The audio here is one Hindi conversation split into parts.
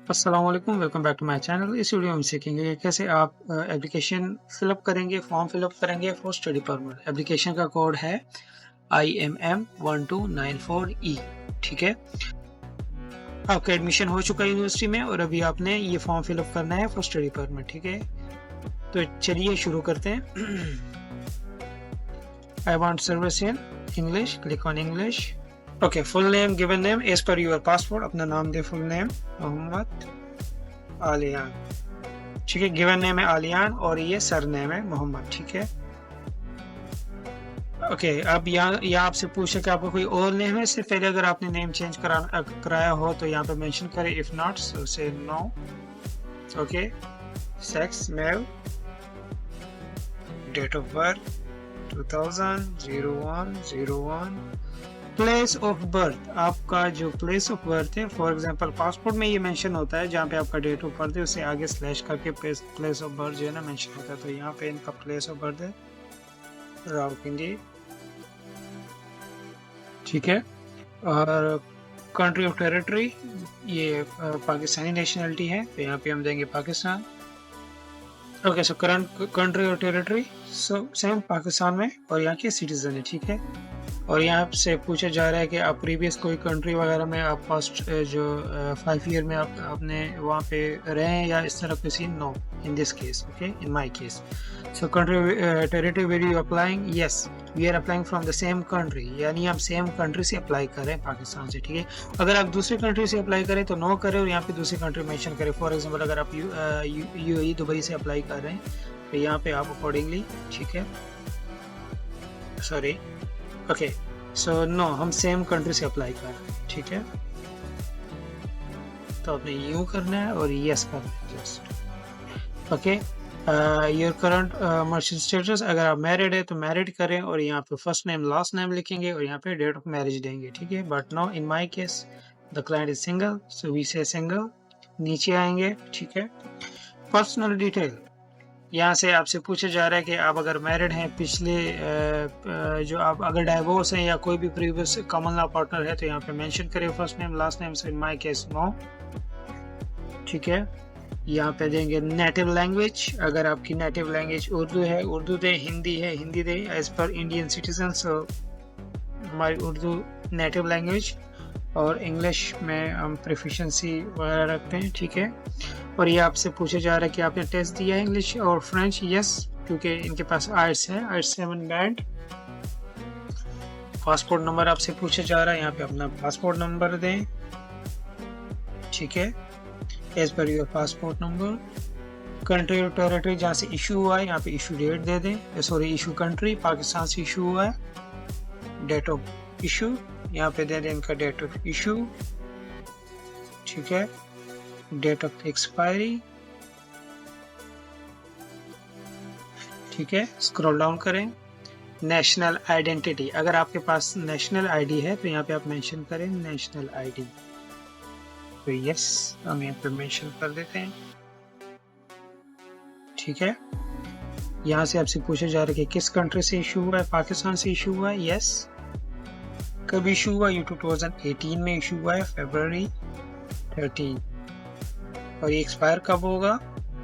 अस्सलाम वालेकुम, welcome back to my channel. इस वीडियो में हम सीखेंगे कि कैसे आप एप्लीकेशन फिलअप करेंगे, फॉर्म फिलअप करेंगे फॉर स्टडी परमिट। एप्लीकेशन का कोड है IMM1294E। ठीक है, आपका एडमिशन हो चुका है यूनिवर्सिटी में और अभी आपने ये फॉर्म फिलअप करना है फॉर स्टडी परमिट। ठीक है, तो चलिए शुरू करते हैं। I want service in English, click on English. Okay, full name, given name as per your passport. अपना नाम दे, फुल नेम मोहम्मद आलियान। ठीक है, गिवन नेम है आलियान और ये सर नेम है मोहम्मद। ठीक है, ओके। अब यहाँ आपसे पूछे कि आपको कोई और नेम है इससे पहले, अगर आपने नेम चेंज कराया हो तो यहाँ पे मेंशन करें, if not so say no. Okay, sex male, date of birth 2001 place of birth, आपका जो प्लेस ऑफ बर्थ है, फॉर एग्जांपल पासपोर्ट में ये मेंशन होता है जहाँ पे आपका डेट ऑफ बर्थ है उससे आगे स्लैश करके प्लेस ऑफ बर्थ जो है ना मेंशन होता है। तो यहाँ पे इनका प्लेस ऑफ बर्थ है रावलपिंडी। ठीक है, और कंट्री ऑफ टेरिटरी ये पाकिस्तानी नेशनलिटी है, तो यहाँ पे हम देंगे Pakistan. Okay, so current country और टेरिटरी सेम पाकिस्तान में और यहाँ के सिटीजन है। ठीक है, और यहाँ से पूछा जा रहा है कि आप प्रीवियस कोई कंट्री वगैरह में आप फर्स्ट जो 5 ईयर में आपने वहाँ पे रहे हैं या इस तरह किसी, no in this case. Okay, in my case. So country territory where you applying, yes we are applying from the same country, यानी हम सेम कंट्री से अप्लाई कर रहे हैं पाकिस्तान से। ठीक है, अगर आप दूसरी कंट्री से अप्लाई करें तो नो करें और यहाँ पे दूसरी कंट्री मेंशन करें। फॉर एग्जाम्पल अगर आप UAE दुबई से अप्लाई कर रहे हैं तो यहाँ पे आप अकॉर्डिंगली, ठीक है, सॉरी, ओके, सो नो, हम सेम कंट्री से अप्लाई कर रहे हैं। ठीक है, तो आपने यूं करना है और यस करना है just. Okay, your current merchant status, अगर आप मैरिड है तो मैरिड करें और यहाँ पे फर्स्ट नेम लास्ट नेम लिखेंगे और यहाँ पे डेट ऑफ मैरिज देंगे। ठीक है, but no in my case the client is single, so we say single. नीचे आएंगे, ठीक है, पर्सनल डिटेल, यहाँ से आपसे पूछा जा रहा है कि आप अगर मैरिड हैं, पिछले जो आप अगर डाइवोर्स हैं या कोई भी प्रीवियस कॉमन लॉ पार्टनर है तो यहाँ पे मेंशन करें first name last name. So in my case no. ठीक है, यहाँ पे देंगे नेटिव लैंग्वेज, अगर आपकी नेटिव लैंग्वेज उर्दू है उर्दू दे, हिंदी है हिंदी दे, एज पर इंडियन सिटीजन। सो हमारी उर्दू नेटिव लैंग्वेज और इंग्लिश में हम प्रोफिशिएंसी वगैरह रखते हैं। ठीक है, और ये आपसे पूछा जा रहा है कि आपने टेस्ट दिया है इंग्लिश और फ्रेंच, यस, क्योंकि इनके पास IELTS है, IELTS 7 बैंड। पासपोर्ट नंबर आपसे पूछा जा रहा है, यहाँ पे अपना पासपोर्ट नंबर दें। ठीक है, as per your passport number. Country और टेरिटरी जहाँ से इशू हुआ है यहाँ पे इशू डेट दे दें, सॉरी इशू कंट्री, पाकिस्तान से इशू हुआ है। डेट ऑफ इशू यहाँ पे दे दें इनका डेट ऑफ इशू। ठीक है, डेट ऑफ एक्सपायरी। ठीक है, स्क्रॉल डाउन करें। नेशनल आइडेंटिटी, अगर आपके पास नेशनल आईडी है तो यहाँ पे आप मेंशन करें नेशनल आईडी, तो यस हम यहाँ पे मेंशन कर देते हैं। ठीक है, यहाँ से आपसे पूछा जा रहा है कि किस कंट्री से इशू हुआ है, पाकिस्तान से इशू हुआ है, यस। कब इशू हुआ, ये 2018 में इशू हुआ है, February 13, और ये एक्सपायर कब होगा,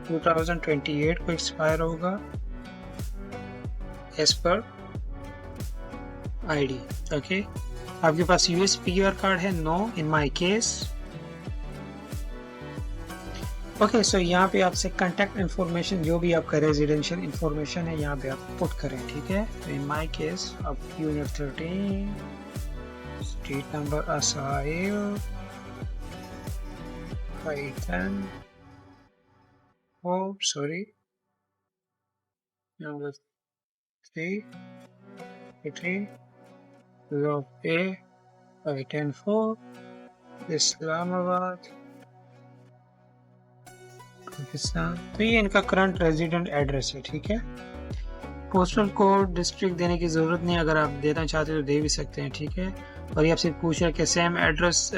2028 को एक्सपायर होगा एज पर आईडी। ओके, आपके पास US PR कार्ड है, no in my case. Okay, so यहाँ पे आपसे कांटेक्ट इन्फॉर्मेशन, जो भी आपका रेजिडेंशियल इन्फॉर्मेशन है यहाँ पे आप पुट करें। ठीक है, तो इन माय केस अब unit 13, street number acyl, Python, oh sorry, number 3, 3, A, Python 4, Islamabad, Pakistan. तो ये इनका करंट रेजिडेंट एड्रेस है। ठीक है, पोस्टल कोड डिस्ट्रिक्ट देने की ज़रूरत नहीं, अगर आप देना चाहते तो दे भी सकते हैं। ठीक है, और ये आपसे पूछ रहा है कि सेम एड्रेस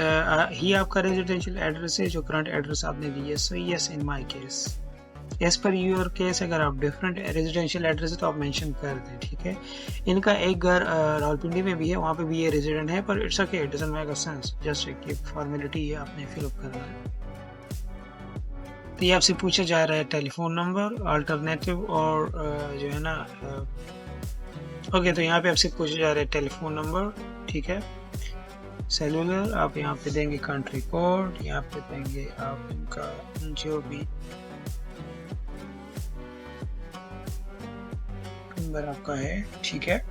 ही आपका रेजिडेंशियल एड्रेस है जो करंट एड्रेस आपने दी है। So yes in my case, as per your case अगर आप डिफरेंट रेजिडेंशियल एड्रेस है तो आप मेंशन कर दें। ठीक है, इनका एक घर रावलपिंडी में भी है, वहाँ पे भी ये रेजिडेंट है, पर it's okay, it doesn't make a sense, just एक फॉर्मेलिटी है, आपने फिलअप करना है। तो ये आपसे पूछा जा रहा है टेलीफोन नंबर, अल्टरनेटिव और जो है ना ओके, तो यहाँ पे आपसे पूछा जा रहा है टेलीफोन नंबर, ठीक है। सेलुलर आप यहाँ पे देंगे कंट्री कोड, यहाँ पे देंगे आप इनका जो भी नंबर आपका है, ठीक है।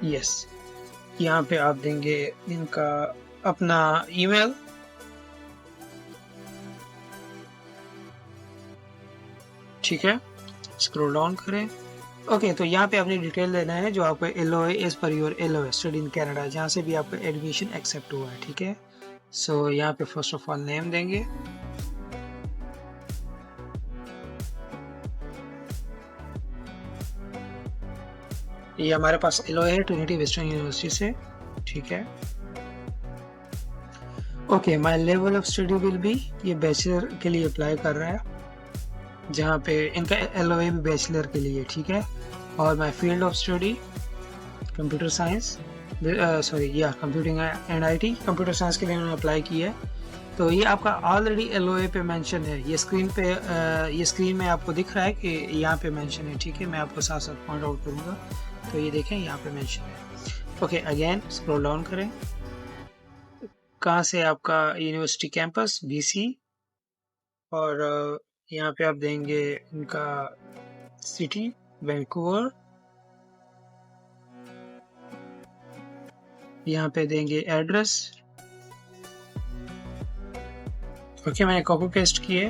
यस, यहाँ पे आप देंगे इनका अपना ईमेल, ठीक है। स्क्रॉल डाउन करें। ओके, तो यहाँ पे आपने डिटेल देना है जो आपको LOA as per your LOA study in Canada, जहाँ से भी आपका एडमिशन एक्सेप्ट हुआ है, ठीक है। सो यहाँ पे फर्स्ट ऑफ ऑल नेम देंगे, ये हमारे पास LOA है ट्रिनिटी वेस्टर्न यूनिवर्सिटी से, ठीक है। Okay, my level of study will be, ये बैचलर के लिए अप्लाई कर रहा है, जहाँ पे इनका LOA भी बैचलर के लिए, ठीक है। और my field of study computer science, sorry या computing and IT, computer science के लिए उन्होंने अप्लाई किया है। तो ये आपका ऑलरेडी LOA पे मेंशन है, ये स्क्रीन पे ये स्क्रीन में आपको दिख रहा है कि यहाँ पे मेंशन है, ठीक है। मैं आपको साथ साथ पॉइंट आउट करूँगा, तो ये देखें यहाँ पे मेंशन है। ओके, अगेन स्क्रॉल डाउन करें, कहाँ से आपका यूनिवर्सिटी कैंपस BC, और यहाँ पे आप देंगे इनका सिटी वैंकूवर, यहाँ पे देंगे एड्रेस। ओके, मैंने कॉपी पेस्ट किए,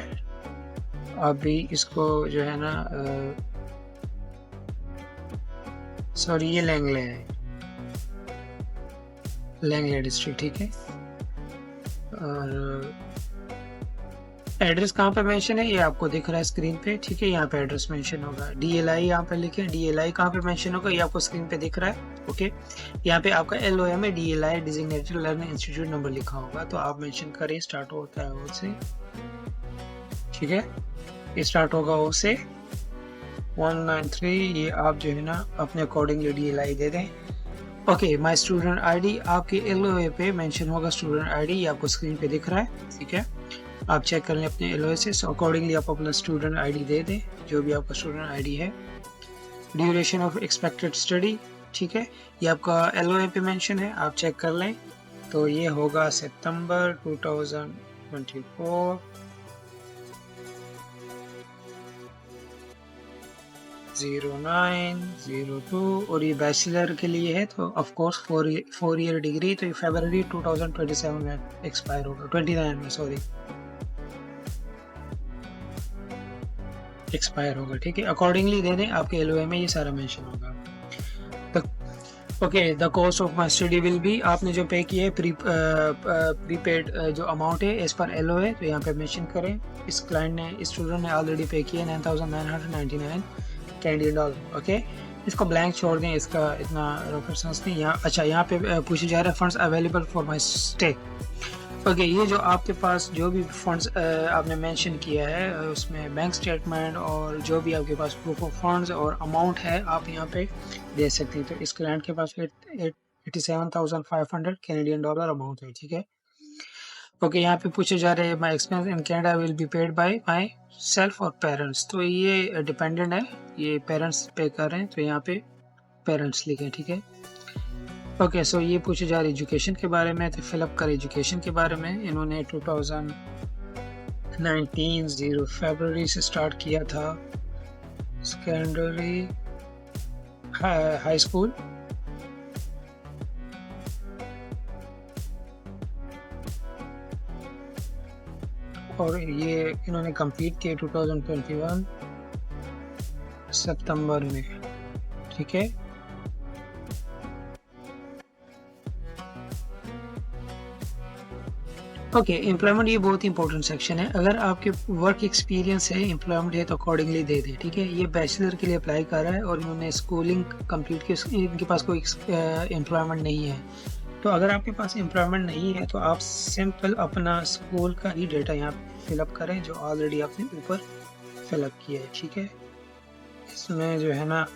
अभी इसको जो है ना सॉरी ये लैंगले है, लैंगले डिस्ट्रिक्ट, ठीक है। और एड्रेस कहाँ पे मेंशन है ये आपको दिख रहा है स्क्रीन पे, ठीक है। यहाँ पे एड्रेस मेंशन होगा, DLI यहाँ पे लिखे, DLI कहाँ पे मेंशन होगा ये आपको स्क्रीन पे दिख रहा है, ओके। यहाँ पे आपका LOA में DLI designated learning institute number लिखा होगा, तो आप मेंशन करें, स्टार्ट होता है O से, ठीक है। ये स्टार्ट होगा O से 193, ये आप जो है ना अपने अकॉर्डिंगली DLI दे दें। ओके, माय स्टूडेंट ID आपके LOA पे मेंशन होगा, स्टूडेंट ID ये आपको स्क्रीन पे दिख रहा है, ठीक है। आप चेक कर लें अपने LOA से, सो अकॉर्डिंगली आप अपना स्टूडेंट ID दे दें, जो भी आपका स्टूडेंट ID है। ड्यूरेशन ऑफ एक्सपेक्टेड स्टडी, ठीक है, ये आपका LOA पे मेंशन है, आप चेक कर लें, तो ये होगा सितंबर 2024 0902, और ये बैचलर के लिए है, तो ऑफ कोर्स 4 ईयर डिग्री, तो ये फरवरी 2027 में एक्सपायर होगा, 29 में सॉरी एक्सपायर होगा, ठीक है। अकॉर्डिंगली दे दें, आपके LOA में ये सारा मेंशन होगा। Okay, the cost of my study will be, आपने जो पे किया है प्रीपेड जो अमाउंट है एज पर LOA, तो यहाँ पे मेंशन करें। इस क्लाइंट ने, इस स्टूडेंट ने ऑलरेडी पे किया है 9,999 कैनेडियन डॉलर, ओके। इसको ब्लैंक छोड़ दें, इसका इतना रेफरेंस नहीं यहाँ। अच्छा, यहाँ पे पूछा जा रहा है funds available for my stay, okay. ये जो आपके पास जो भी फंड्स आपने मेंशन किया है, उसमें बैंक स्टेटमेंट और जो भी आपके पास प्रूफ ऑफ फंड्स और अमाउंट है, आप यहाँ पे दे सकते हैं। तो इस क्लाइंट के पास 87,500 कैनेडियन डॉलर अमाउंट है, ठीक है। ओके, यहाँ पे पूछे जा रहे हैं माई expense in Canada will be paid by my self और पेरेंट्स, तो ये डिपेंडेंट है, ये पेरेंट्स पे कर रहे हैं, तो यहाँ पे पेरेंट्स लिखें, ठीक है। ओके, सो ये पूछे जा रही एजुकेशन के बारे में, तो फिलअप कर एजुकेशन के बारे में। इन्होंने 2019 फरवरी से स्टार्ट किया था सेकेंडरी हाई स्कूल, और ये इन्होंने कंप्लीट किया 2021 सितंबर में, ठीक है। ओके, एम्प्लॉयमेंट ये बहुत इंपॉर्टेंट सेक्शन है। अगर आपके वर्क एक्सपीरियंस है, एम्प्लॉयमेंट है, तो अकॉर्डिंगली दे दें, ठीक है। ये बैचलर के लिए अप्लाई कर रहा है और इन्होंने स्कूलिंग कंप्लीट की, इनके पास कोई एम्प्लॉयमेंट नहीं है। तो अगर आपके पास एम्प्लॉयमेंट नहीं है, तो आप सिंपल अपना स्कूल का ही डेटा यहाँ फिलअप करें, जो ऑलरेडी आपने ऊपर फिलअप किया है, ठीक है। इसमें जो है ना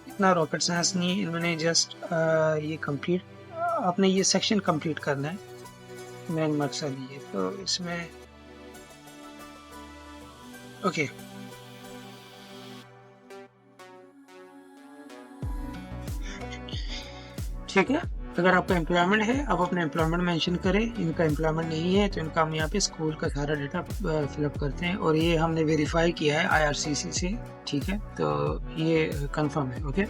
इतना रॉकेट साइंस नहीं, इन्होंने जस्ट ये कंप्लीट, आपने ये सेक्शन कंप्लीट करना है, मेन मकसद ये। तो इसमें ओके, ठीक है। अगर आपका एम्प्लॉयमेंट है, आप अपना एम्प्लॉयमेंट मेंशन करें। इनका एम्प्लॉयमेंट नहीं है तो इनका हम यहाँ पे स्कूल का सारा डेटा फिलअप करते हैं, और ये हमने वेरीफाई किया है IRCC से, ठीक है, तो ये कंफर्म है। ओके,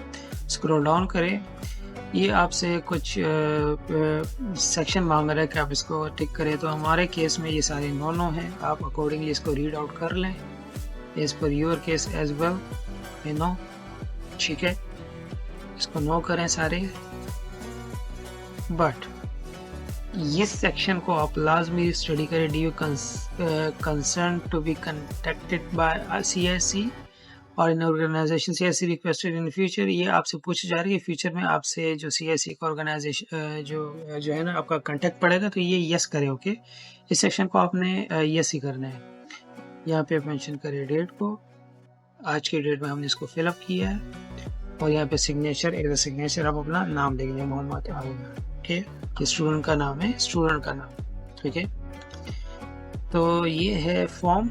स्क्रॉल डाउन करें। ये आपसे कुछ सेक्शन मांग रहा है कि आप इसको टिक करें, तो हमारे केस में ये सारे नो हैं। आप अकॉर्डिंगली इसको रीड आउट कर लें। As per your case as well no, ठीक है, इसको नो करें सारे। बट इस सेक्शन को आप लाजमी स्टडी करें। Do you concern to be contacted by CSC और in organisation CSC requested in future. ये आपसे पूछी जा रही है फ्यूचर में आपसे जो CSC का ऑर्गेनाइजेशन जो है ना आपका कांटेक्ट पड़ेगा, तो ये यस करें। ओके, इस सेक्शन को आपने यस ही करना है। यहाँ पे आप मेंशन करें डेट को, आज की डेट में हमने इसको फिलअप किया है, और यहाँ पे सिग्नेचर, एक सिग्नेचर आप अपना नाम लिख दें, मोहम्मद आलिया, ठीक है, कि स्टूडेंट का नाम है, स्टूडेंट का नाम, ठीक है। तो ये है फॉर्म,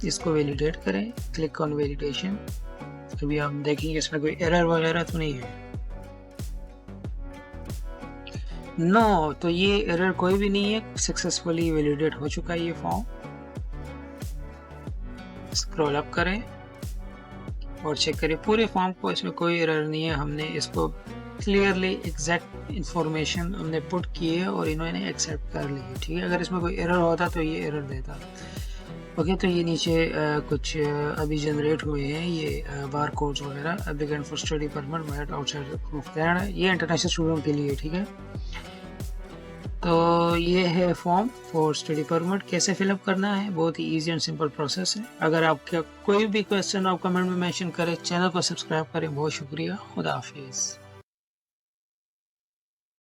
इसको वैलिडेट करें, क्लिक ऑन वैलिडेशन। अभी आप देखेंगे इसमें कोई एरर वगैरह तो नहीं है। नो, तो ये एरर कोई भी नहीं है, सक्सेसफुली वैलिडेट हो चुका है ये फॉर्म। स्क्रॉल अप करें और चेक करें पूरे फॉर्म को, इसमें कोई एरर नहीं है। हमने इसको क्लियरली एग्जैक्ट इंफॉर्मेशन हमने पुट की है और इन्होंने एक्सेप्ट कर ली है, ठीक है। अगर इसमें कोई एरर होता तो ये एरर देता। ओके, तो ये नीचे कुछ अभी जनरेट हुए हैं ये बार कोड्स वगैरह। Applicant for study permit merit outside of Canada, ये इंटरनेशनल स्टूडेंट के लिए, ठीक है। तो ये है फॉर्म फॉर स्टडी परमिट। कैसे फिलअप करना है, बहुत ही ईजी एंड सिंपल प्रोसेस है। अगर आपका कोई भी क्वेश्चन आप कमेंट में मेंशन करें, चैनल को सब्सक्राइब करें। बहुत शुक्रिया, खुदा हाफिज़।